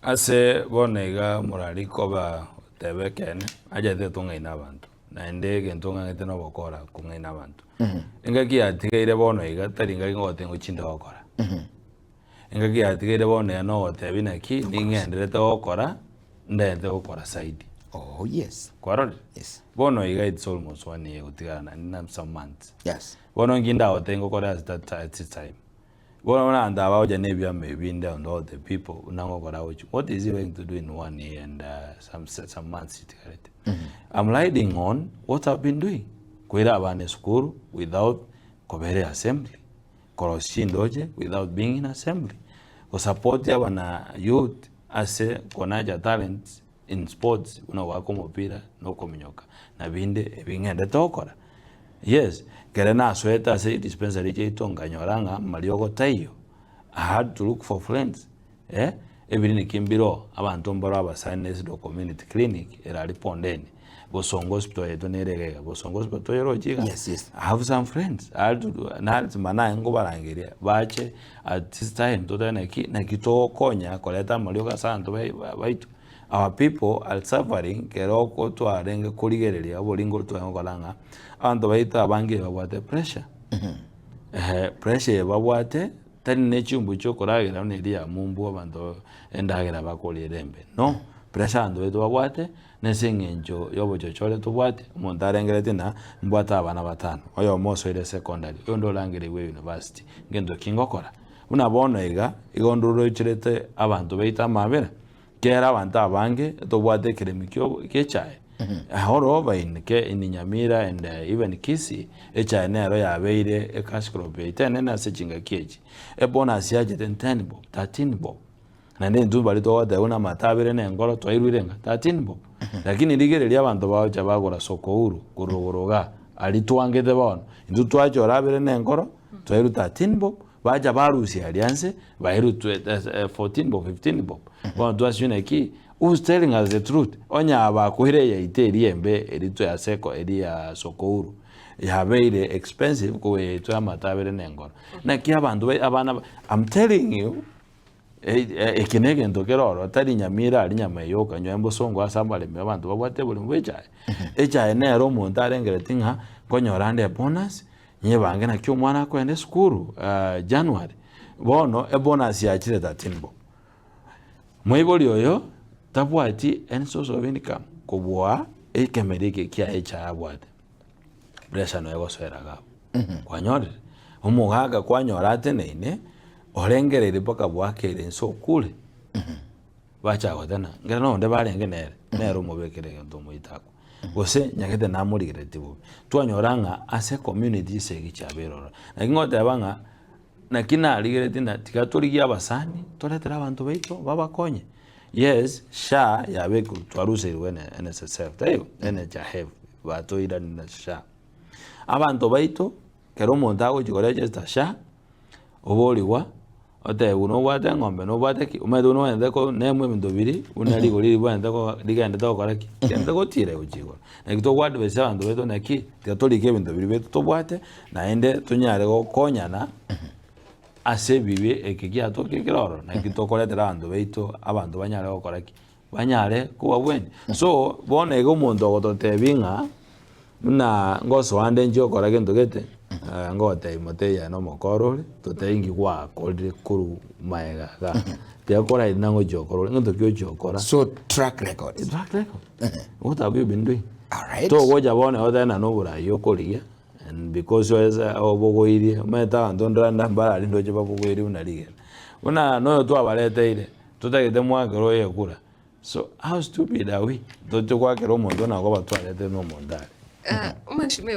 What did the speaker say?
ase bonega murariko ba tebekene ajete tungaina abantu na ndege ntungangete no bokora kungaina abantu engaki atigeire bono iga taringa ngote nguchinda gokora engaki atigeire bono no gotebi naki ningenderete gokora ndende gokora side. Oh yes. Kwarori? Yes. Bono iga it's almost 1 year utigana in some months. Yes. Bono nginda otengo kora at that time. Bono na anda ba oja nebia maybe down all the people unango kora which what is he going to do in 1 year and some months itigarete. I'm riding on what I've been doing. Kwira abane skuru without kobere assembly. Koroshindoje without being in assembly. Ko support ya wana youth ase konaja talents in sports unawako mupira no kominyoka na binde ebingende tokora. Yes, kerena sweta se dispensary cheito nganyoranga maliogo tayo. I had to look for friends. Ebiri kimbiro abantu mbaro abasanes do community clinic era lipondeni. Bosongo hospital yeto nerega Bosongo hospital yero jiga. Yes, yes. I have some friends. I had to do na mana ngo barangiria. Bache at this time to na kito konya koleta malioga santo baitu. Our people are suffering keroko to arenge kurigereria bolingo to ngolanga ando baita abange babwate pressure pressure babwate tani nechumbu chokoragira neria mumbu abantu endagera bakolirembe no pressure ando beto babwate nesengenjo yobo chochole tubwate umuntu arengerete na mbwata abana batano oyo moso ile secondary yondo langere we university ngendo kingokora unabona igonduro chirete abantu baita mabera kera abantu abange tobwate keremikyo kechae ahoro bain ke ininyamira and even kisi echae nero yabeire e cash crop itene na sechinga keji e bonus yaje 10 bob 13 bob na ndendu bali to wada una matabire ne ngoro twairwirenga 13 bob lakini ligereria abantu baocha bagora soko uru kurugoroga alitwangete bono indu twacho rabire ne ngoro twairu 13 bob baja barusi alliance bairu 14 bob 15 bob bon toi une qui who's telling us the truth onya abakuhire ya iteri embe elito ya seko eli ya sokouru ya very expensive ko eto ya matabere nengoro na kia bandu abana I'm telling you ekinege ndokero atari nyamira ali nyamayoka nyambo songo asambale me abantu babwate buli mbecha echa nero muntu arengere tinga konyorande bonus nye bange na kyo mwana kwende skuru January bono e bonus ya chire 13 bob mwiboli oyo tabwati any source of income kubwa ekemerike kia echa abwate pressure no ego sweraga kwanyore umugaga kwanyorate neine orengerere boka bwakere nso kule bacha godana ngera no nde barenge nero mubekere ndo muitako gose nyagete namurigire tibu twanyoranga ase community segichaberoro nakingote abanga nakina aligire tina tikatoligia abasani toletera abantu baito babakonye. Yes, sha yabe twaruse wene NSSF tayo NHIF bato ira na sha abantu baito kero montago chikoreje sta sha oboliwa ote uno wate ngombe no wate ki umedo no ende ko nemwe mindobiri unali goli bwende ko ligende to koraki kende ko tire ujigo nekito wadu bese abantu baito naki tikatolike mindobiri beto to bwate na ende tunyare ko konyana ase bibe ekigia to kikiroro na kitokoletera abantu beito abantu banyare gokoraki banyare kuba bwene so bone go muntu gototebinga na ngoso ande njyo korake ndogete ngote imote ya no mokorore toteingi kwa kodre kuru maega ga te akora inango jokoro ngoto kyo jokora so track record what have you been doing? All right, to goja bone otena no bura yokoria and because was obogoiri meta ndondra ndambara lindoje babogoiri unalige una no to abalete ile tutagete mwakero yekura so how stupid are we to kwa kero mondo na go batwalete no mondale